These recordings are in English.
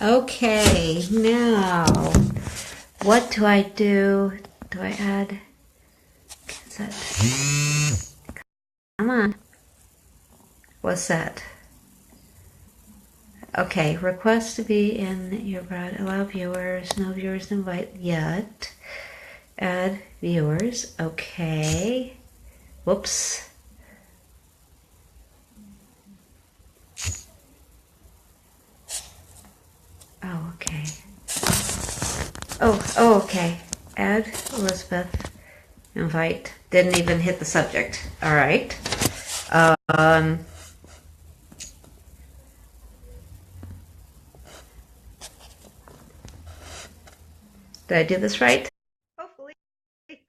Okay, now what do I do? Do I add? Is that, come on. What's that? Okay, request to be in your broad. Allow viewers. No viewers invite yet. Add viewers. Okay. Whoops. Oh, okay. Oh, okay. Add Elizabeth. Invite. Didn't even hit the subject. All right. Um, did I do this right? Hopefully. See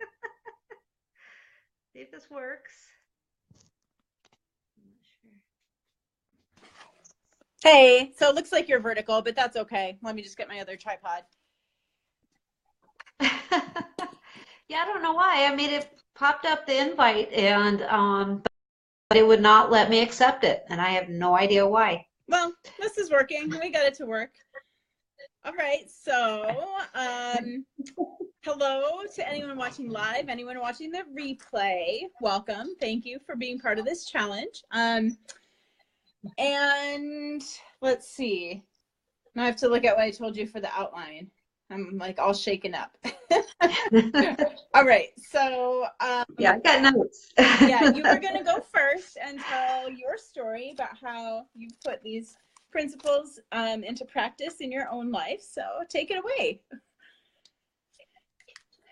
if this works. Hey, so it looks like you're vertical, but that's okay. Let me just get my other tripod. Yeah, I don't know why. I mean, it popped up the invite and but it would not let me accept it, and I have no idea why. Well, this is working. We got it to work. All right, so hello to anyone watching live, anyone watching the replay. Welcome. Thank you for being part of this challenge. And let's see. Now I have to look at what I told you for the outline. I'm like all shaken up. All right, so Yeah, I got notes. yeah, you were going to go first and tell your story about how you put these principles into practice in your own life. So take it away.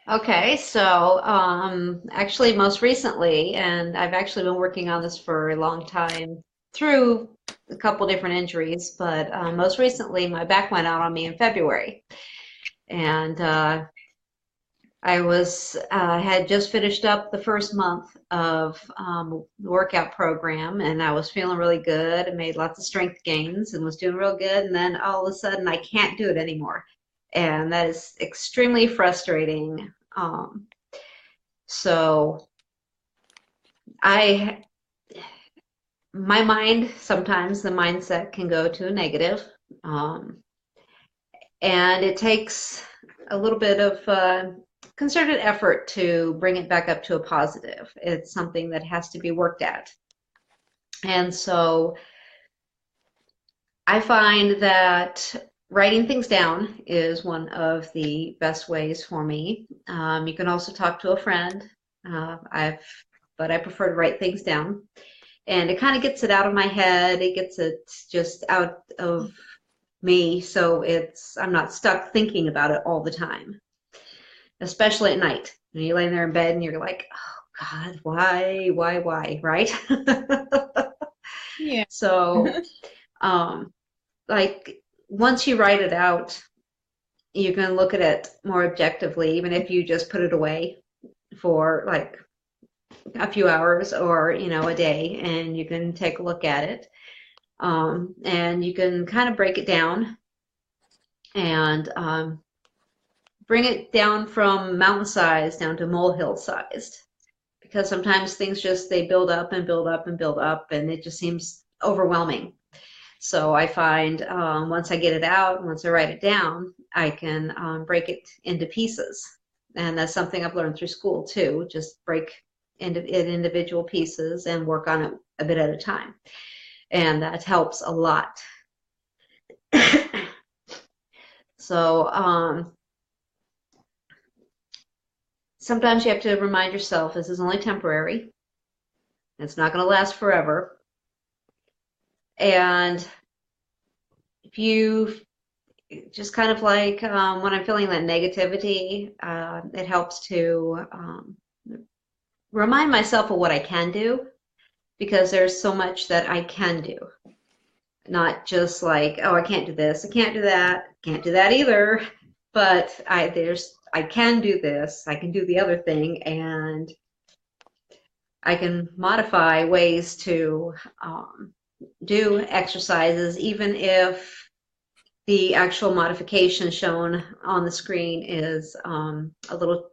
Okay, so actually, most recently, and I've actually been working on this for a long time through a couple different injuries, but most recently, my back went out on me in February, and I was had just finished up the first month of the workout program, and I was feeling really good and made lots of strength gains and was doing real good. And then all of a sudden, I can't do it anymore, and that is extremely frustrating. So I, my mind, sometimes the mindset can go to a negative, um, and it takes a little bit of concerted effort to bring it back up to a positive. It's something that has to be worked at. And so I find that writing things down is one of the best ways for me. You can also talk to a friend. But I prefer to write things down. And it kind of gets it out of my head. It gets it just out of me, so I'm not stuck thinking about it all the time, especially at night. When you're laying there in bed and you're like, oh God, why, right? Yeah. So, like once you write it out, you can look at it more objectively, even if you just put it away for like a few hours or a day, and you can take a look at it, and you can kind of break it down and bring it down from mountain size down to molehill sized, because sometimes things just they build up and build up and build up, and it just seems overwhelming. So I find once I get it out, once I write it down, I can break it into pieces. And that's something I've learned through school too. Just break it individual pieces and work on it a bit at a time. And that helps a lot. So sometimes you have to remind yourself this is only temporary. It's not going to last forever. And if you just kind of like when I'm feeling that negativity, it helps to remind myself of what I can do, because there's so much that I can do. Not just like, oh, I can't do this, I can't do that, can't do that either. But I can do this, I can do the other thing, and I can modify ways to do exercises, even if the actual modification shown on the screen is a little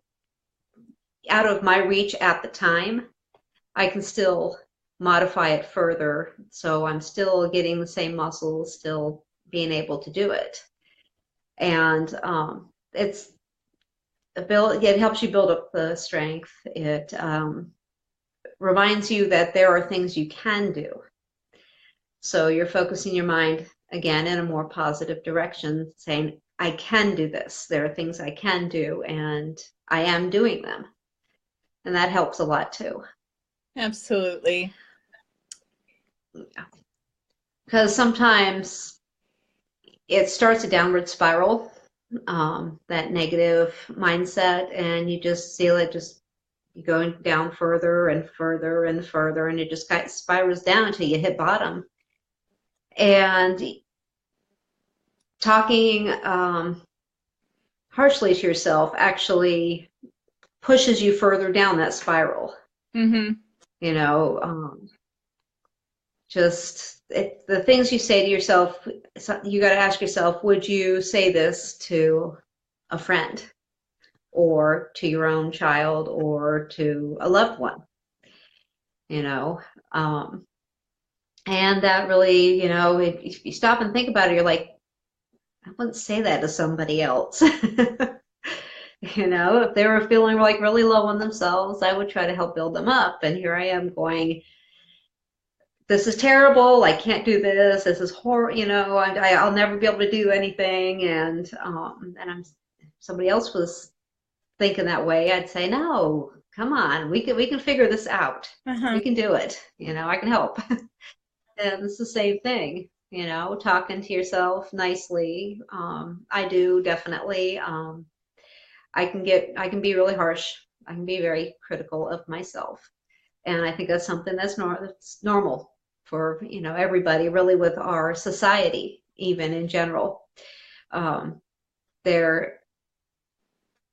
out of my reach at the time. I can still modify it further, so I'm still getting the same muscles, still being able to do it. And it helps you build up the strength. It reminds you that there are things you can do. So you're focusing your mind again in a more positive direction, saying, I can do this. There are things I can do, and I am doing them. And that helps a lot too. Absolutely. Because sometimes it starts a downward spiral, that negative mindset, and you just feel it just going down further and further and further, and it just kind of spirals down until you hit bottom. And talking harshly to yourself actually pushes you further down that spiral. Mm-hmm. You know, the things you say to yourself, you got to ask yourself, would you say this to a friend or to your own child or to a loved one? You know, and that really, if you stop and think about it, you're like, I wouldn't say that to somebody else. If they were feeling like really low on themselves, I would try to help build them up. And here I am going, this is terrible. I can't do this. This is horrible. I'll never be able to do anything. And somebody else was thinking that way, I'd say, no, come on, we can figure this out. We can do it. I can help. And it's the same thing. Talking to yourself nicely. I do definitely. I can be really harsh. I can be very critical of myself. And I think that's something that's normal for, everybody, really, with our society, even in general. They're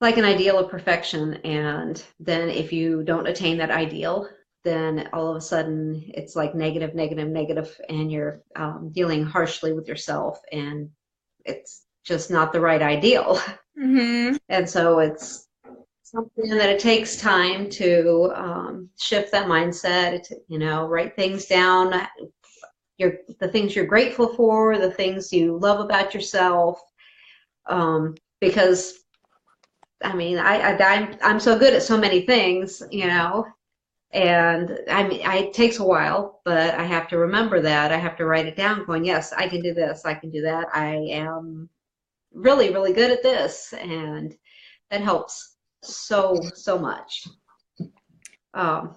like an ideal of perfection. And then if you don't attain that ideal, then all of a sudden it's like negative, negative, negative, and you're dealing harshly with yourself, and it's just not the right ideal. Mm-hmm. And so it's something that it takes time to shift that mindset, write things down, the things you're grateful for, the things you love about yourself, because I'm so good at so many things, and it takes a while, but I have to remember that. I have to write it down going, yes, I can do this, I can do that. I am really, really good at this. And that helps so much. And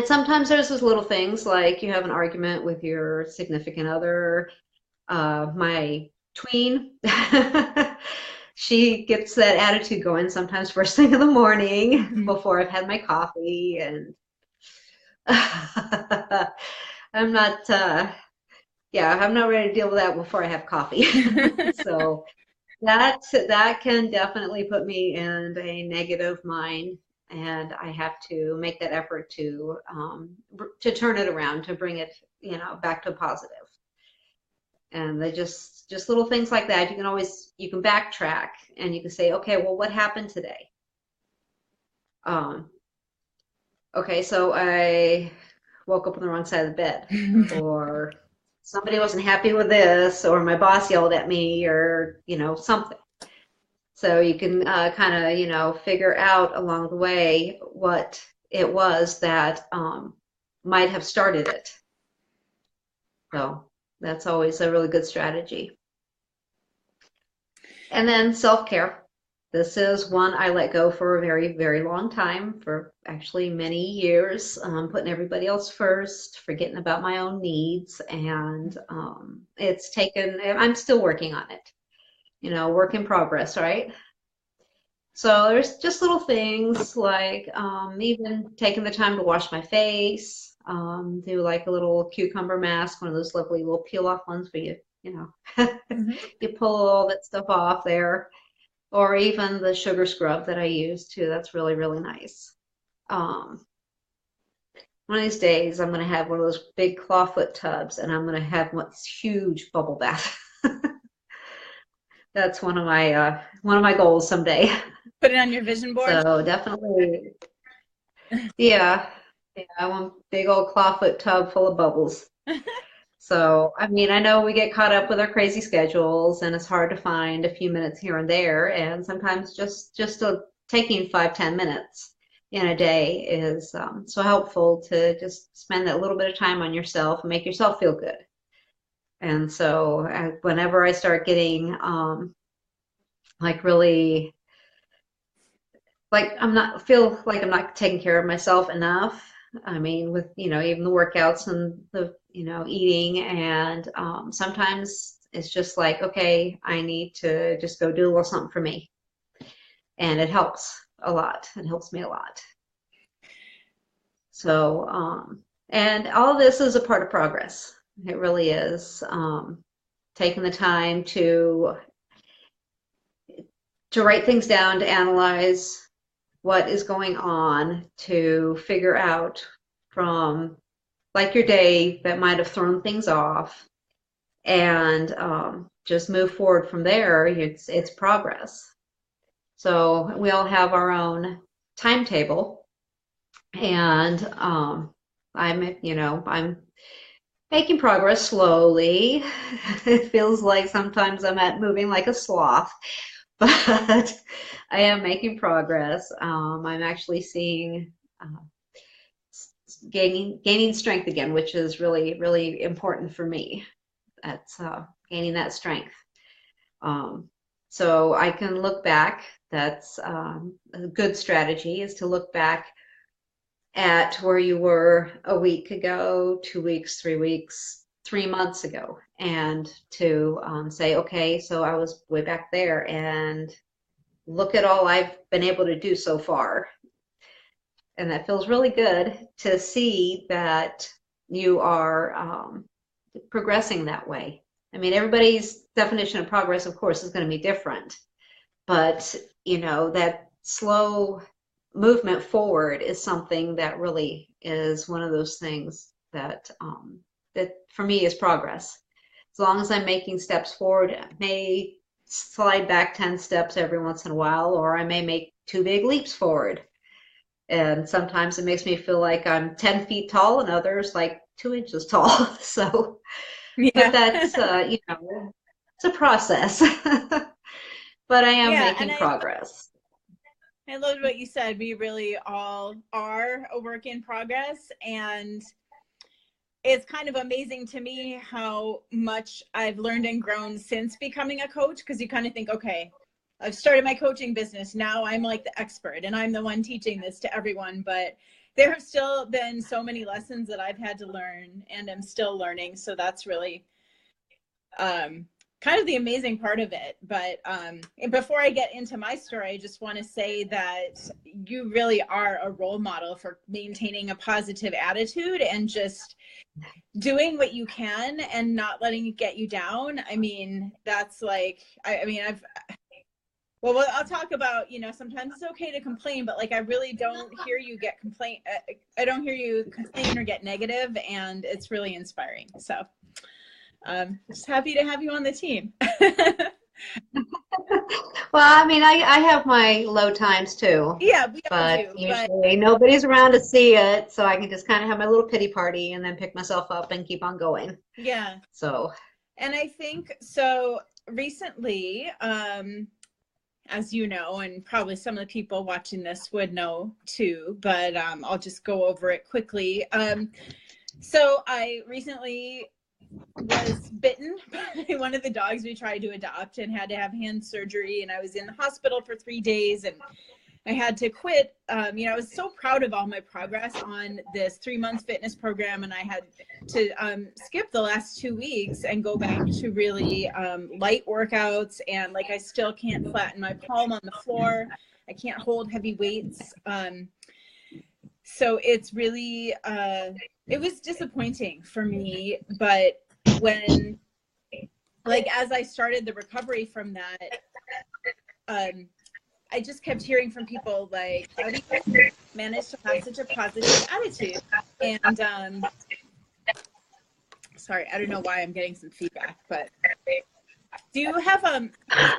sometimes there's those little things like you have an argument with your significant other. My tween, she gets that attitude going sometimes first thing in the morning before I've had my coffee, and I'm not ready to deal with that before I have coffee. So that can definitely put me in a negative mind, and I have to make that effort to turn it around, to bring it, back to positive. And they just little things like that. You can backtrack, and you can say, okay, well, what happened today? Okay, so I woke up on the wrong side of the bed, or somebody wasn't happy with this, or my boss yelled at me, or something. So you can kind of figure out along the way what it was that might have started it. So that's always a really good strategy. And then self-care. This is one I let go for a very, very long time, for actually many years, putting everybody else first, forgetting about my own needs. And I'm still working on it. Work in progress, right? So there's just little things like even taking the time to wash my face, do like a little cucumber mask, one of those lovely little peel off ones where you pull all that stuff off there, or even the sugar scrub that I use too. That's really, really nice. One of these days I'm going to have one of those big clawfoot tubs, and I'm going to have one huge bubble bath. That's one of my goals someday. Put it on your vision board. So definitely, yeah, I want a big old clawfoot tub full of bubbles. So, I mean, I know we get caught up with our crazy schedules and it's hard to find a few minutes here and there. And sometimes taking 5, 10 minutes in a day is so helpful to just spend that little bit of time on yourself and make yourself feel good. And so whenever I start getting like really like I'm not taking care of myself enough. I mean, with even the workouts and the eating, and sometimes it's just like, okay, I need to just go do a little something for me, and it helps a lot. It helps me a lot. So, and all of this is a part of progress. It really is. Taking the time to write things down, to analyze what is going on, to figure out from like your day that might have thrown things off, and just move forward from there. It's progress. So we all have our own timetable, and I'm making progress slowly. It feels like sometimes I'm moving like a sloth, but I am making progress. I'm actually seeing gaining strength again, which is really, really important for me. That's gaining that strength. Um, so I can look back. That's a good strategy, is to look back at where you were a week ago, 2 weeks, 3 weeks, 3 months ago, and to say, okay, so I was way back there, and look at all I've been able to do so far. And that feels really good to see that you are progressing that way. I mean, everybody's definition of progress, of course, is going to be different, but that slow movement forward is something that really is one of those things that for me is progress. As long as I'm making steps forward, I may slide back 10 steps every once in a while, or I may make two big leaps forward. And sometimes it makes me feel like I'm 10 feet tall and others like 2 inches tall. So, but Yeah. that's, it's a process. But I am Yeah, and making progress. I loved what you said. We really all are a work in progress, and it's kind of amazing to me how much I've learned and grown since becoming a coach, because you kind of think, okay, I've started my coaching business. Now I'm like the expert and I'm the one teaching this to everyone. But there have still been so many lessons that I've had to learn and I'm still learning. So that's really kind of the amazing part of it. But before I get into my story, I just want to say that you really are a role model for maintaining a positive attitude and just doing what you can and not letting it get you down. I mean, that's like, well, I'll talk about, sometimes it's okay to complain, but like, I really don't hear you I don't hear you complain or get negative, and it's really inspiring. So just happy to have you on the team. Well, I mean, I have my low times too, Yeah, we all but do, but usually nobody's around to see it, so I can just kind of have my little pity party and then pick myself up and keep on going. yeah. So, And I think so recently, as you know, and probably some of the people watching this would know too, but I'll just go over it quickly. So I recently was bitten by one of the dogs we tried to adopt and had to have hand surgery, and I was in the hospital for 3 days and I had to quit. I was so proud of all my progress on this 3 month fitness program, and I had to skip the last 2 weeks and go back to really light workouts. And like, I still can't flatten my palm on the floor. I can't hold heavy weights. So it's really, it was disappointing for me. But when, like, as I started the recovery from that, I just kept hearing from people like, how do you manage to have such a positive attitude? And sorry, I don't know why I'm getting some feedback, but do you have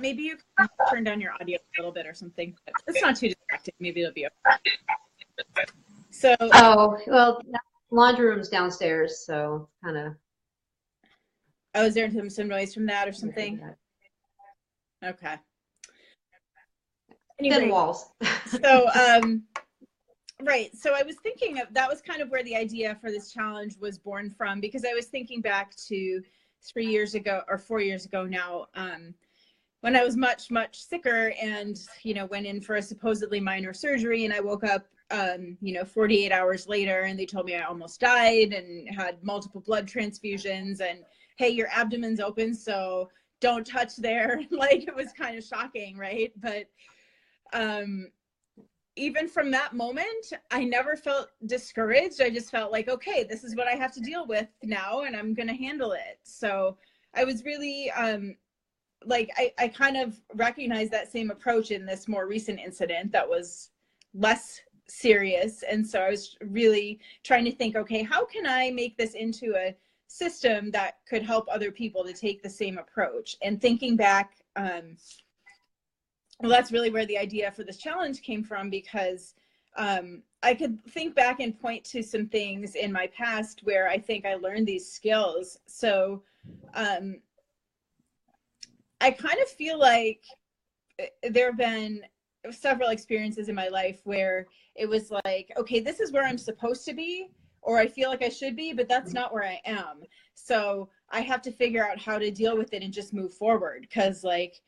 maybe you can turn down your audio a little bit or something? It's not too distracting. Maybe it'll be okay. So oh, well, laundry room's downstairs, so kind of Oh, is there some noise from that or I heard something? that. Okay. Thin Anyway, walls. so right. So I was thinking of that was kind of where the idea for this challenge was born from, because I was thinking back to 3 years ago or 4 years ago now, when I was much, much sicker and, went in for a supposedly minor surgery, and I woke up, 48 hours later, and they told me I almost died and had multiple blood transfusions, and hey, your abdomen's open, so don't touch there. Like, it was kind of shocking, right? But even from that moment, I never felt discouraged. I just felt like, okay, this is what I have to deal with now, and I'm going to handle it. So I was really, like, I kind of recognized that same approach in this more recent incident that was less serious. And so I was really trying to think, okay, how can I make this into a system that could help other people to take the same approach? And thinking back, well, that's really where the idea for this challenge came from, because I could think back and point to some things in my past where I think I learned these skills. So I kind of feel like there have been several experiences in my life where it was like, okay, this is where I'm supposed to be, or I feel like I should be, but that's not where I am. So I have to figure out how to deal with it and just move forward, because like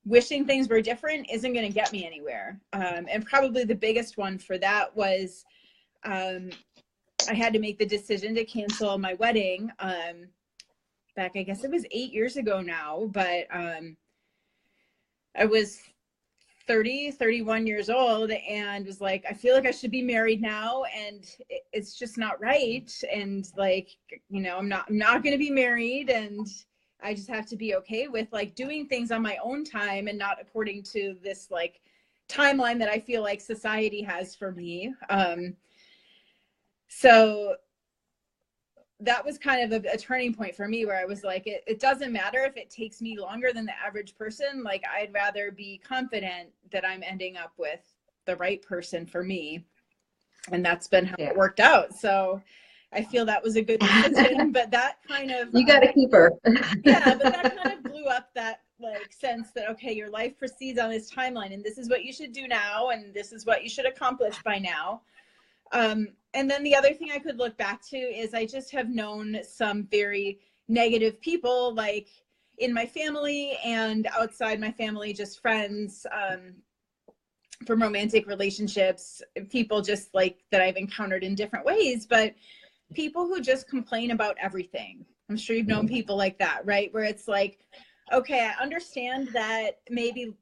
wishing things were different isn't going to get me anywhere. And probably the biggest one for that was I had to make the decision to cancel my wedding back, I guess it was 8 years ago now, but I was 31 years old and was like, I feel like I should be married now, and it's just not right. And like, I'm not going to be married, and I just have to be okay with like doing things on my own time and not according to this like timeline that I feel like society has for me. So that was kind of a turning point for me, where I was like, it doesn't matter if it takes me longer than the average person. Like, I'd rather be confident that I'm ending up with the right person for me. And that's been how it worked out. So I feel that was a good decision, but that kind of, you got to keep her. yeah, but that kind of blew up that like sense that, okay, your life proceeds on this timeline, and this is what you should do now, and this is what you should accomplish by now. And then the other thing I could look back to is I just have known some very negative people, like in my family and outside my family, just friends, from romantic relationships, people just like that I've encountered in different ways, but people who just complain about everything. I'm sure you've known people like that, right? Where it's like, okay, I understand that maybe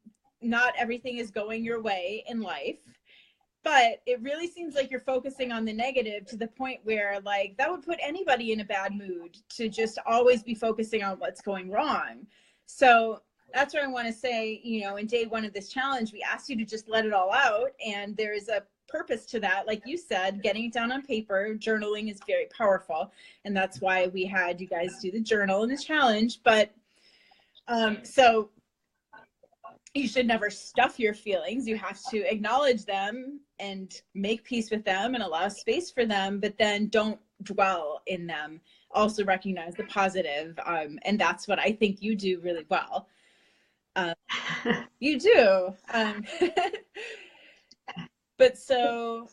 not everything is going your way in life, but it really seems like you're focusing on the negative to the point where like that would put anybody in a bad mood, to just always be focusing on what's going wrong. So that's what I want to say. In day one of this challenge, we asked you to just let it all out, and there's a purpose to that. Like you said, getting it down on paper, journaling is very powerful, and that's why we had you guys do the journal and the challenge. But so you should never stuff your feelings. You have to acknowledge them and make peace with them and allow space for them, but then don't dwell in them. Also recognize the positive. And that's what I think you do really well. You do. But so,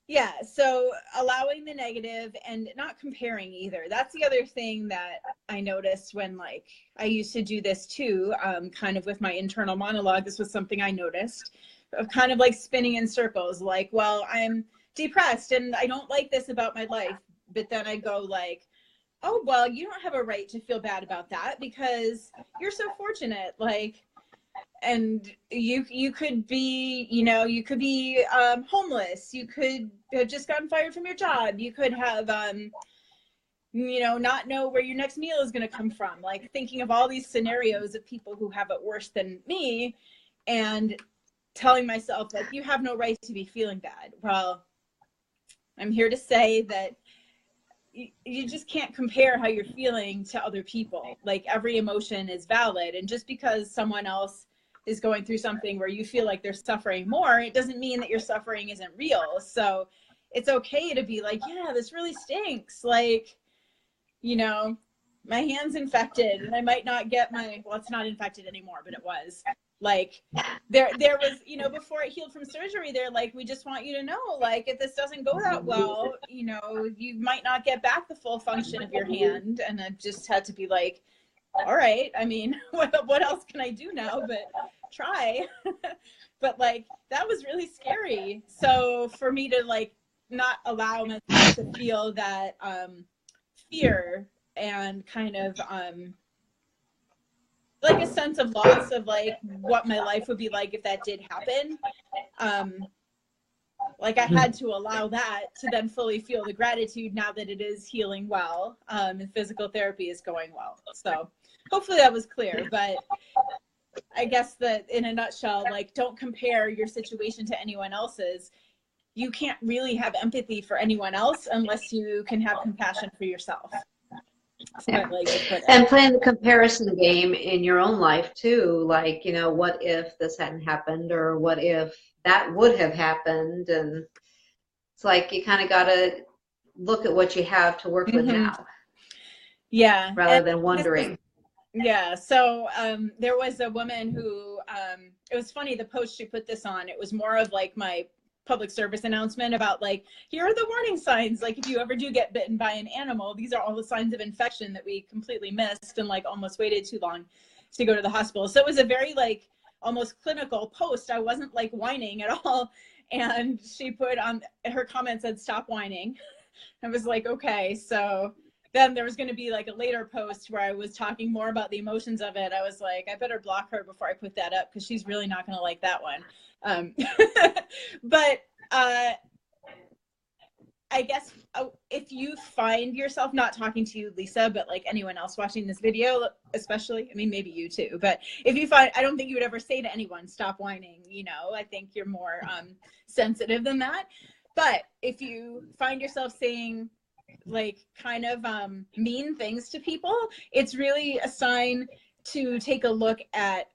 yeah, so allowing the negative and not comparing either. That's the other thing that I noticed when like I used to do this too, kind of with my internal monologue. This was something I noticed of kind of like spinning in circles, like, well, I'm depressed and I don't like this about my life. But then I go like, oh, well, you don't have a right to feel bad about that because you're so fortunate. Like, and you could be, you could be homeless. You could have just gotten fired from your job. You could have, not know where your next meal is going to come from. Like thinking of all these scenarios of people who have it worse than me, and telling myself like, you have no right to be feeling bad. Well, I'm here to say that you just can't compare how you're feeling to other people. Like every emotion is valid, and just because someone else is going through something where you feel like they're suffering more, it doesn't mean that your suffering isn't real. So it's okay to be like, yeah, this really stinks. Like, you know, my hand's infected and I might not get well, it's not infected anymore, but it was. Like there was, you know, before it healed from surgery, they're like, we just want you to know, like, if this doesn't go that well, you know, you might not get back the full function of your hand. And I just had to be like, all right, I mean, what else can I do now but try? But like, that was really scary. So for me to like not allow myself to feel that fear and kind of like a sense of loss of like what my life would be like if that did happen. Like I had to allow that to then fully feel the gratitude now that it is healing well, and physical therapy is going well. So hopefully that was clear, but I guess that in a nutshell, like, don't compare your situation to anyone else's. You can't really have empathy for anyone else unless you can have compassion for yourself. Yeah. And playing the comparison game in your own life too, like, you know, what if this hadn't happened, or what if that would have happened? And it's like you kind of got to look at what you have to work with now. Yeah. Rather than wondering. Yeah. So there was a woman who, it was funny, the post she put this on, it was more of like my public service announcement about like, here are the warning signs. Like if you ever do get bitten by an animal, these are all the signs of infection that we completely missed and like almost waited too long to go to the hospital. So it was a very like almost clinical post. I wasn't like whining at all. And she put on her comment said, stop whining. I was like, okay. So then there was going to be like a later post where I was talking more about the emotions of it. I was like, I better block her before I put that up because she's really not going to like that one. But I guess if you find yourself, not talking to you, Lisa, but like anyone else watching this video, especially, I mean, maybe you too, but if you find, I don't think you would ever say to anyone, stop whining, you know, I think you're more sensitive than that. But if you find yourself saying like kind of mean things to people, it's really a sign to take a look at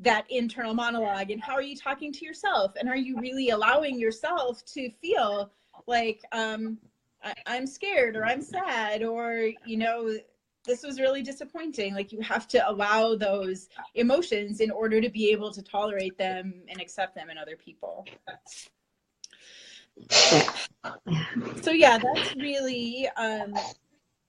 that internal monologue and how are you talking to yourself, and are you really allowing yourself to feel like I'm scared or I'm sad or, you know, this was really disappointing. Like you have to allow those emotions in order to be able to tolerate them and accept them in other people. So yeah, that's really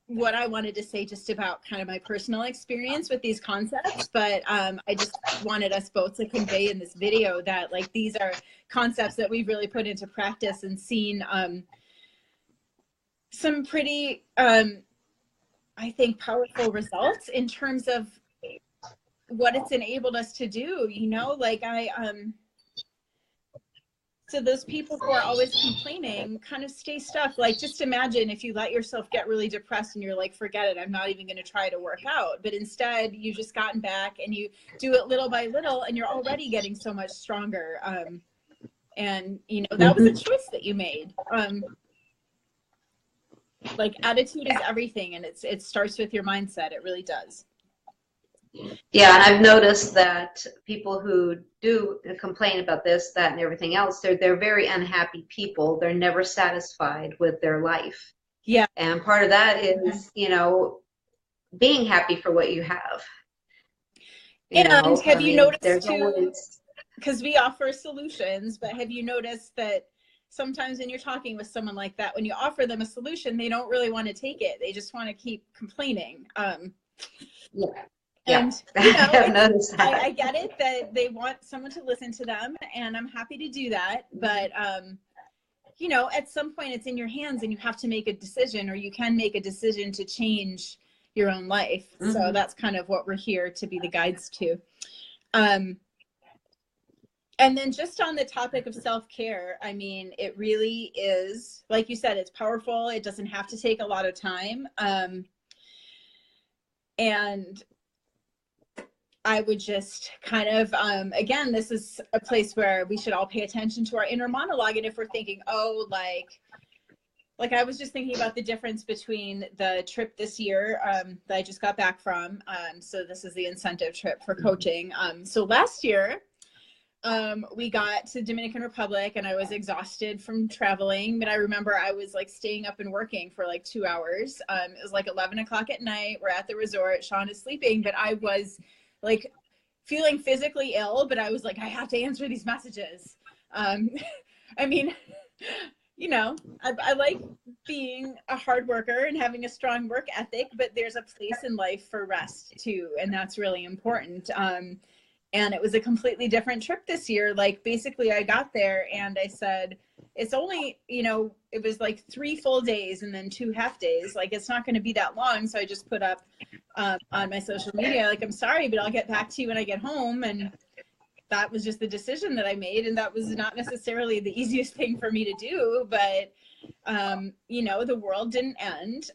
what I wanted to say just about kind of my personal experience with these concepts. But I just wanted us both to convey in this video that like these are concepts that we've really put into practice and seen some pretty, I think, powerful results in terms of what it's enabled us to do, you know, like so those people who are always complaining kind of stay stuck. Like just imagine if you let yourself get really depressed and you're like, forget it, I'm not even going to try to work out. But instead you've just gotten back and you do it little by little and you're already getting so much stronger. And you know, that was a choice that you made. Like attitude is everything, and it starts with your mindset. It really does. Yeah, and I've noticed that people who do complain about this, that, and everything else, they're very unhappy people. They're never satisfied with their life. Yeah. And part of that is, you know, being happy for what you have. And have you noticed too, always... because we offer solutions, but have you noticed that sometimes when you're talking with someone like that, when you offer them a solution, they don't really want to take it. They just want to keep complaining. Yeah. And you know, I get it that they want someone to listen to them, and I'm happy to do that. But you know, at some point it's in your hands and you have to make a decision, or you can make a decision to change your own life. So that's kind of what we're here to be the guides to. And then just on the topic of self-care, I mean, it really is, like you said, it's powerful. It doesn't have to take a lot of time. And I would just kind of, again, this is a place where we should all pay attention to our inner monologue. And if we're thinking, oh, like I was just thinking about the difference between the trip this year that I just got back from. So this is the incentive trip for coaching. So last year we got to Dominican Republic and I was exhausted from traveling. But I remember I was like staying up and working for like 2 hours. It was like 11 o'clock at night. We're at the resort. Sean is sleeping, but I was like feeling physically ill, but I was like, I have to answer these messages. I mean, you know, I like being a hard worker and having a strong work ethic, but there's a place in life for rest too. And that's really important. And it was a completely different trip this year. Like basically I got there and I said, it's only, you know, it was like 3 full days and then 2 half days. Like it's not going to be that long. So I just put up on my social media, like, I'm sorry, but I'll get back to you when I get home. And that was just the decision that I made. And that was not necessarily the easiest thing for me to do, but you know, the world didn't end.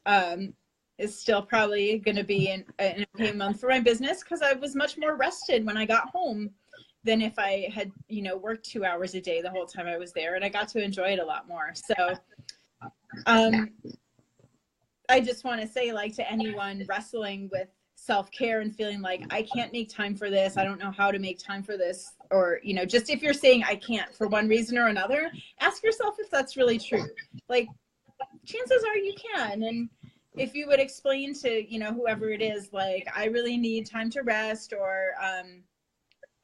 Is still probably going to be an okay month for my business because I was much more rested when I got home than if I had, you know, worked 2 hours a day the whole time I was there, and I got to enjoy it a lot more. So I just want to say, like, to anyone wrestling with self-care and feeling like I can't make time for this, I don't know how to make time for this, or, you know, just if you're saying I can't for one reason or another, ask yourself if that's really true. Like, chances are you can. And if you would explain to, you know, whoever it is, like, I really need time to rest, or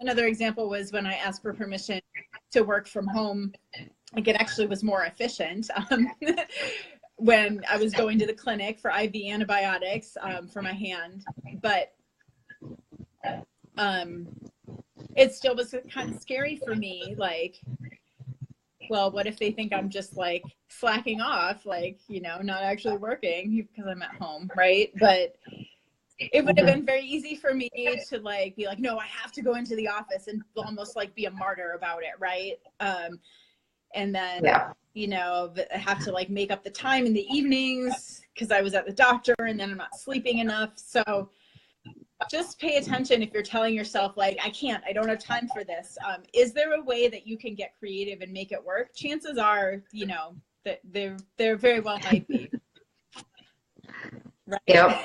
another example was when I asked for permission to work from home, like it actually was more efficient when I was going to the clinic for IV antibiotics for my hand. But it still was kind of scary for me, like, well, what if they think I'm just like slacking off, like, you know, not actually working because I'm at home, right? But it would have been very easy for me to like be like, no, I have to go into the office and almost like be a martyr about it, right? And then, you know, I have to like make up the time in the evenings because I was at the doctor and then I'm not sleeping enough. So just pay attention if you're telling yourself like, I don't have time for this. Is there a way that you can get creative and make it work? Chances are, you know, that there very well might be. Right? Yep.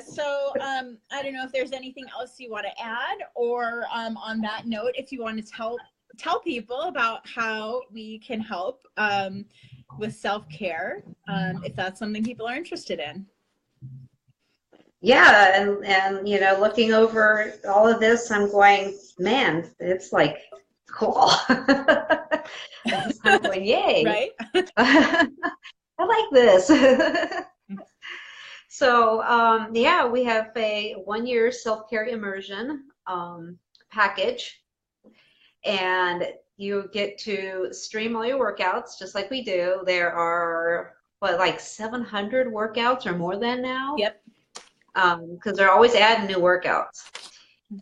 So I don't know if there's anything else you want to add, or on that note, if you want to tell people about how we can help with self-care, if that's something people are interested in. Yeah, and you know, looking over all of this, I'm going, man, it's like cool. I'm going, yay. Right? I like this. So, yeah, we have a 1-year self-care immersion package, and you get to stream all your workouts just like we do. There are, what, like 700 workouts or more than now? Yep. Because they're always adding new workouts.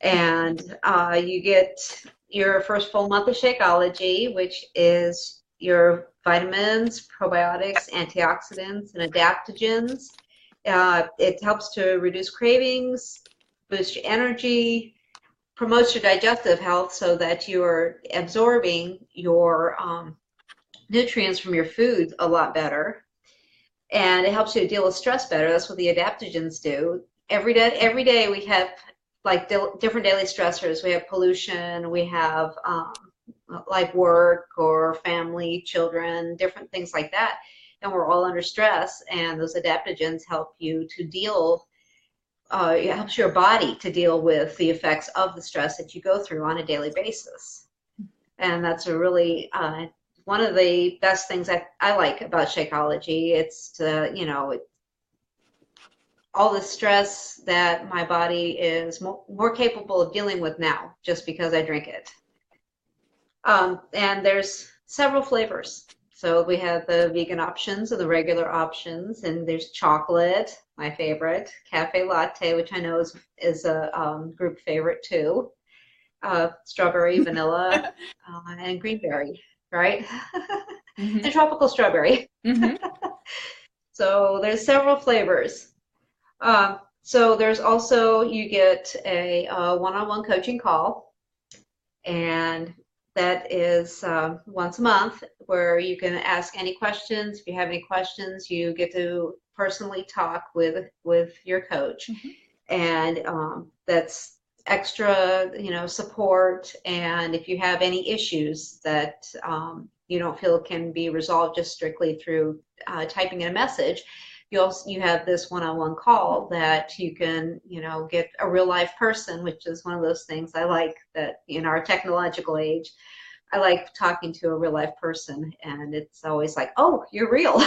And you get your first full month of Shakeology, which is your vitamins, probiotics, antioxidants, and adaptogens. It helps to reduce cravings, boost your energy, promotes your digestive health so that you're absorbing your nutrients from your food a lot better. And it helps you to deal with stress better. That's what the adaptogens do. Every day we have like different daily stressors. We have pollution, we have like work or family, children, different things like that. And we're all under stress, and those adaptogens help you to deal, it helps your body to deal with the effects of the stress that you go through on a daily basis. And that's a really, one of the best things that I like about Shakeology. It's to, you know, all the stress that my body is more capable of dealing with now just because I drink it. And there's several flavors. So we have the vegan options and the regular options, and there's chocolate, my favorite, cafe latte, which I know is a group favorite too, strawberry, vanilla, and greenberry, right? And tropical strawberry. So there's several flavors. So there's also, you get a one-on-one coaching call, and that is once a month, where you can ask any questions. If you have any questions, you get to personally talk with your coach. And that's extra, support. And if you have any issues that you don't feel can be resolved just strictly through typing in a message, you have this one-on-one call that you can, get a real life person, which is one of those things I like, that in our technological age, I like talking to a real life person, and it's always like, oh, you're real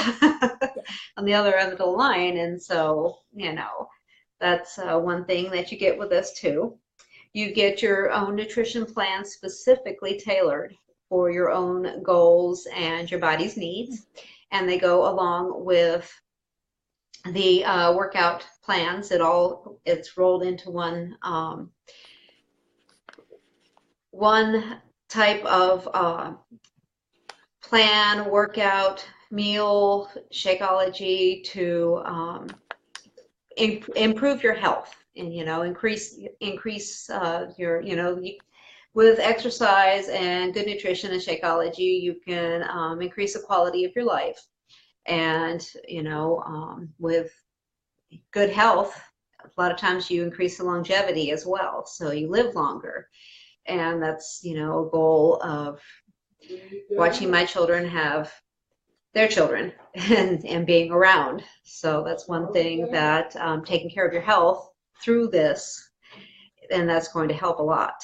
on the other end of the line. And so, that's one thing that you get with us too. You get your own nutrition plan specifically tailored for your own goals and your body's needs. And they go along with the workout plans. It's rolled into one type of plan, workout, meal, Shakeology to improve your health and increase your with exercise and good nutrition and Shakeology, you can increase the quality of your life. And with good health, a lot of times you increase the longevity as well, so you live longer. And that's a goal of watching my children have their children and being around. So that's one thing that taking care of your health through this, and that's going to help a lot.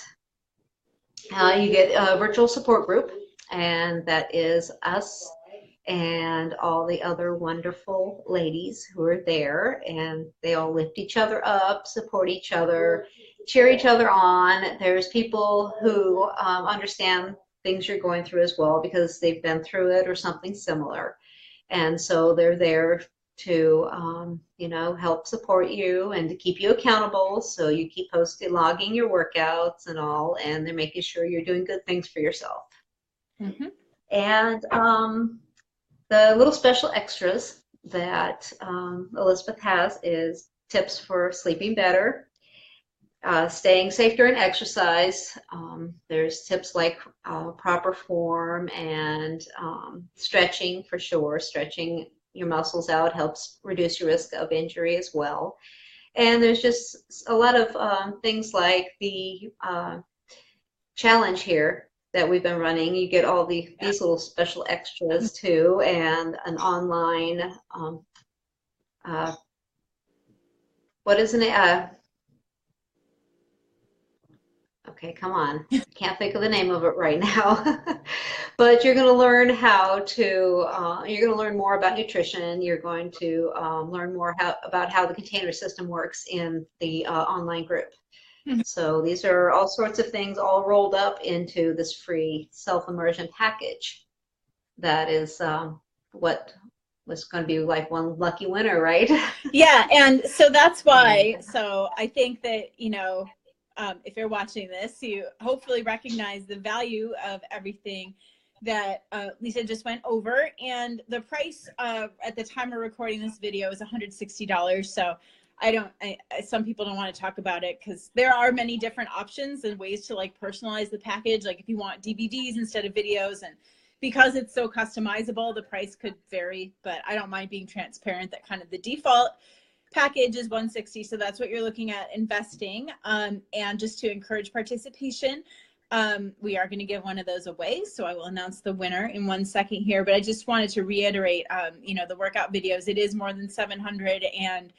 You get a virtual support group, and that is us and all the other wonderful ladies who are there, and they all lift each other up, support each other, cheer each other on. There's people who understand things you're going through as well because they've been through it or something similar. And so they're there to, help support you and to keep you accountable. So you keep logging your workouts and all, and they're making sure you're doing good things for yourself. Mm-hmm. And the little special extras that Elizabeth has is tips for sleeping better, staying safe during exercise. There's tips like proper form and stretching for sure. Stretching your muscles out helps reduce your risk of injury as well. And there's just a lot of things like the challenge here that we've been running. You get all these little special extras too, and an online, what is it? Okay, come on. Can't think of the name of it right now. But you're going to learn you're going to learn more about nutrition. You're going to learn more about how the container system works in the online group. So these are all sorts of things all rolled up into this free self-immersion package. That is what was going to be like one lucky winner, right? Yeah, and so that's why. So I think that, if you're watching this, you hopefully recognize the value of everything that Lisa just went over. And the price at the time of recording this video is $160. So some people don't want to talk about it because there are many different options and ways to like personalize the package. Like if you want DVDs instead of videos, and because it's so customizable, the price could vary, but I don't mind being transparent that kind of the default package is $160. So that's what you're looking at investing. And just to encourage participation, we are going to give one of those away. So I will announce the winner in 1 second here, but I just wanted to reiterate, the workout videos, it is more than 700, and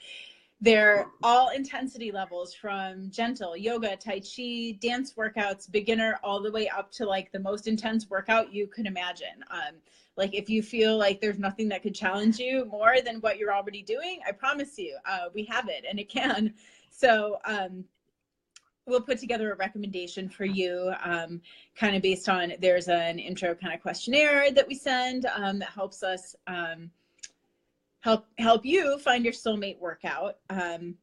they're all intensity levels from gentle, yoga, tai chi, dance workouts, beginner, all the way up to like the most intense workout you could imagine. Like if you feel like there's nothing that could challenge you more than what you're already doing, I promise you, we have it and it can. So we'll put together a recommendation for you kind of based on, there's an intro kind of questionnaire that we send that helps us help you find your soulmate workout. And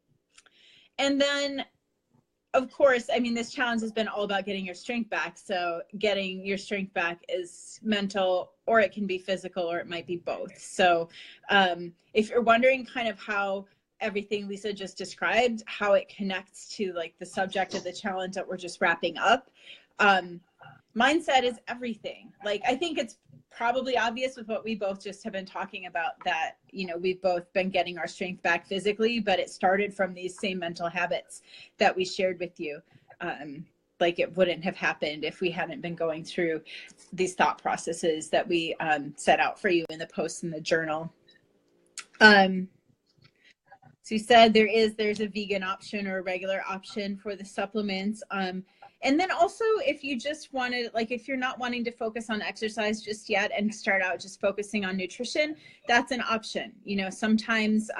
then, of course, I mean, this challenge has been all about getting your strength back. So getting your strength back is mental, or it can be physical, or it might be both. So if you're wondering kind of how everything Lisa just described, how it connects to like the subject of the challenge that we're just wrapping up, mindset is everything. Like, I think it's probably obvious with what we both just have been talking about, that, you know, we've both been getting our strength back physically, but it started from these same mental habits that we shared with you. Like, it wouldn't have happened if we hadn't been going through these thought processes that we set out for you in the post in the journal. So you said there's a vegan option or a regular option for the supplements. And then also, if you just wanted, like, if you're not wanting to focus on exercise just yet and start out just focusing on nutrition, that's an option. You know, sometimes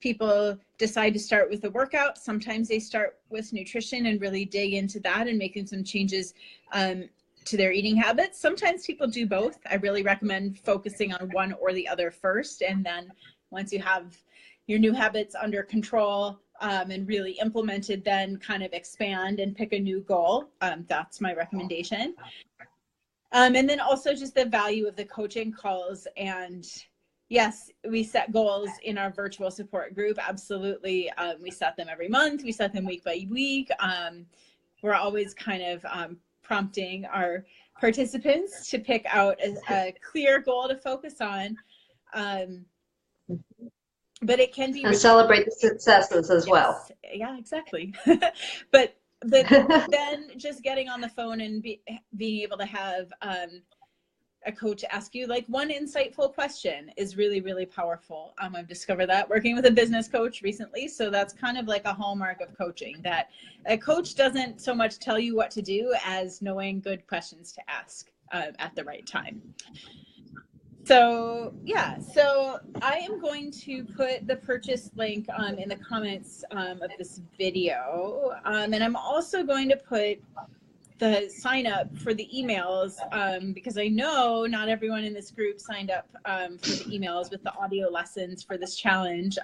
people decide to start with a workout. Sometimes they start with nutrition and really dig into that and making some changes to their eating habits. Sometimes people do both. I really recommend focusing on one or the other first. And then once you have your new habits under control and really implemented, then kind of expand and pick a new goal. That's my recommendation. And then also just the value of the coaching calls. And yes, we set goals in our virtual support group. Absolutely. We set them every month. We set them week by week. We're always kind of prompting our participants to pick out a clear goal to focus on. But it can be, and celebrate the successes as well. Yeah, exactly. but then just getting on the phone and being able to have a coach ask you like one insightful question is really, really powerful. I've discovered that working with a business coach recently. So that's kind of like a hallmark of coaching, that a coach doesn't so much tell you what to do as knowing good questions to ask at the right time. So yeah, so I am going to put the purchase link in the comments of this video. And I'm also going to put the sign up for the emails because I know not everyone in this group signed up for the emails with the audio lessons for this challenge.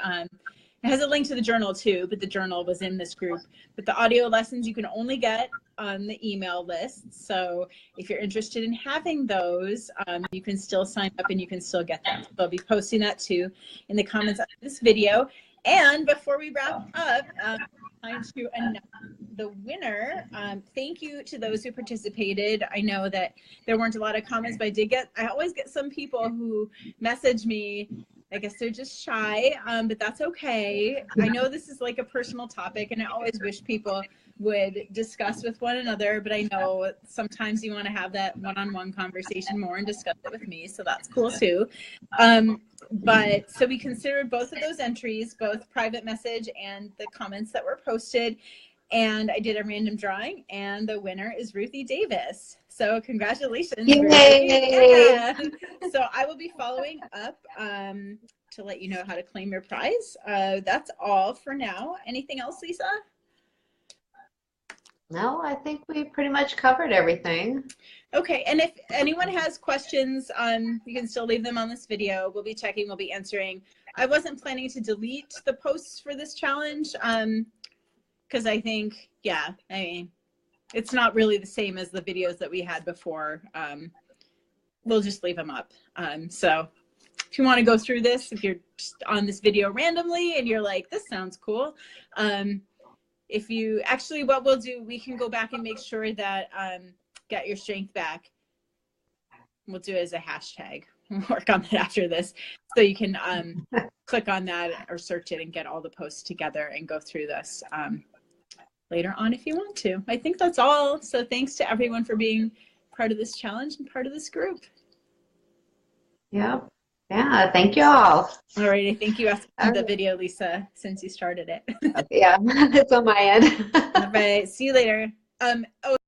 It has a link to the journal too, but the journal was in this group. But the audio lessons you can only get on the email list. So if you're interested in having those, you can still sign up and you can still get them. So I'll be posting that too in the comments of this video. And before we wrap up, I'm trying to announce the winner. Thank you to those who participated. I know that there weren't a lot of comments, but I always get some people who message me. I guess they're just shy, but that's okay. I know this is like a personal topic, and I always wish people would discuss with one another, but I know sometimes you want to have that one-on-one conversation more and discuss it with me, so that's cool too. But so we considered both of those entries, both private message and the comments that were posted, and I did a random drawing, and the winner is Ruthie Davis. So congratulations. Yay! Yeah. So I will be following up to let you know how to claim your prize. That's all for now. Anything else, Lisa? No, I think we pretty much covered everything. Okay, and if anyone has questions, you can still leave them on this video. We'll be checking, we'll be answering. I wasn't planning to delete the posts for this challenge because I think, yeah, I mean, it's not really the same as the videos that we had before. We'll just leave them up. So if you want to go through this, if you're just on this video randomly and you're like, this sounds cool. If you actually, what we'll do, we can go back and make sure that get your strength back. We'll do it as a hashtag. We'll work on that after this. So you can click on that or search it and get all the posts together and go through this later on if you want to. I think that's all. So thanks to everyone for being part of this challenge and part of this group. Yeah. Yeah, thank you all. All right, I think you asked for the video, Lisa, since you started it. Yeah, it's on my end. All right, see you later. Oh.